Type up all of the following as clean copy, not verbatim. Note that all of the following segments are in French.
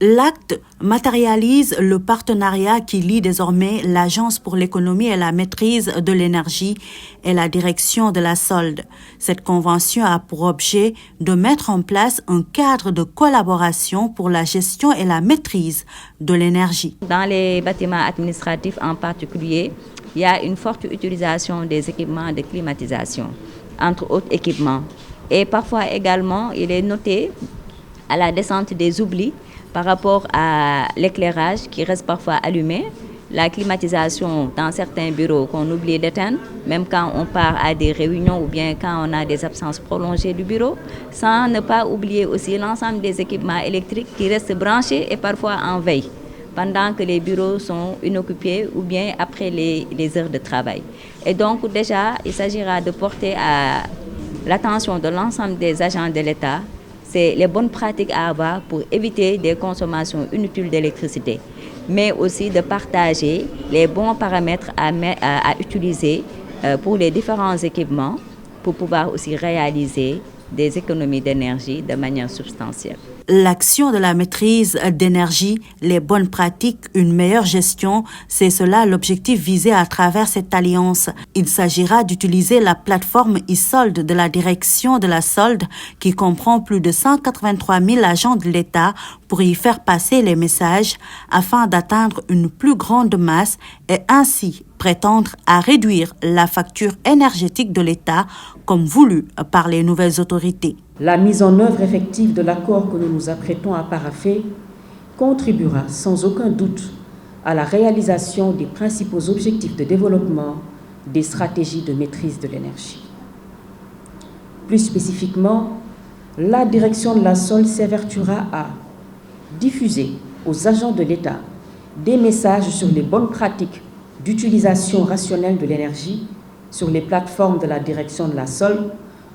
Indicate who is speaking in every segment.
Speaker 1: L'acte matérialise le partenariat qui lie désormais l'Agence pour l'économie et la maîtrise de l'énergie et la direction de la solde. Cette convention a pour objet de mettre en place un cadre de collaboration pour la gestion et la maîtrise de l'énergie.
Speaker 2: Dans les bâtiments administratifs en particulier, il y a une forte utilisation des équipements de climatisation, entre autres équipements. Et parfois également, il est noté à la descente des oublis par rapport à l'éclairage qui reste parfois allumé, la climatisation dans certains bureaux qu'on oublie d'éteindre, même quand on part à des réunions ou bien quand on a des absences prolongées du bureau, sans ne pas oublier aussi l'ensemble des équipements électriques qui restent branchés et parfois en veille, pendant que les bureaux sont inoccupés ou bien après les heures de travail. Et donc déjà, il s'agira de porter à l'attention de l'ensemble des agents de l'État. C'est les bonnes pratiques à avoir pour éviter des consommations inutiles d'électricité, mais aussi de partager les bons paramètres à utiliser pour les différents équipements pour pouvoir aussi réaliser des économies d'énergie de manière substantielle.
Speaker 1: L'action de la maîtrise d'énergie, les bonnes pratiques, une meilleure gestion, c'est cela l'objectif visé à travers cette alliance. Il s'agira d'utiliser la plateforme e-solde de la direction de la solde qui comprend plus de 183 000 agents de l'État pour y faire passer les messages afin d'atteindre une plus grande masse et ainsi prétendre à réduire la facture énergétique de l'État comme voulu par les nouvelles autorités.
Speaker 3: La mise en œuvre effective de l'accord que nous nous apprêtons à parapher contribuera sans aucun doute à la réalisation des principaux objectifs de développement des stratégies de maîtrise de l'énergie. Plus spécifiquement, la direction de la solde s'évertuera à diffuser aux agents de l'État des messages sur les bonnes pratiques d'utilisation rationnelle de l'énergie sur les plateformes de la direction de la solde,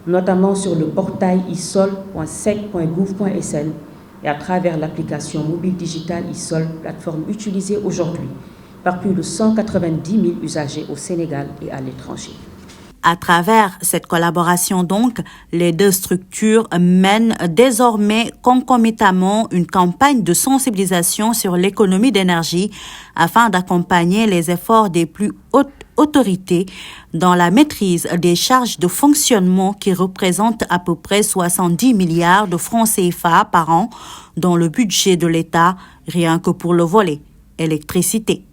Speaker 3: notamment sur le portail isol.sec.gouv.sn et à travers l'application mobile digitale isol, plateforme utilisée aujourd'hui par plus de 190 000 usagers au Sénégal et à l'étranger.
Speaker 1: À travers cette collaboration donc, les deux structures mènent désormais concomitamment une campagne de sensibilisation sur l'économie d'énergie afin d'accompagner les efforts des plus hautes autorités dans la maîtrise des charges de fonctionnement qui représentent à peu près 70 milliards de francs CFA par an dans le budget de l'État, rien que pour le volet électricité.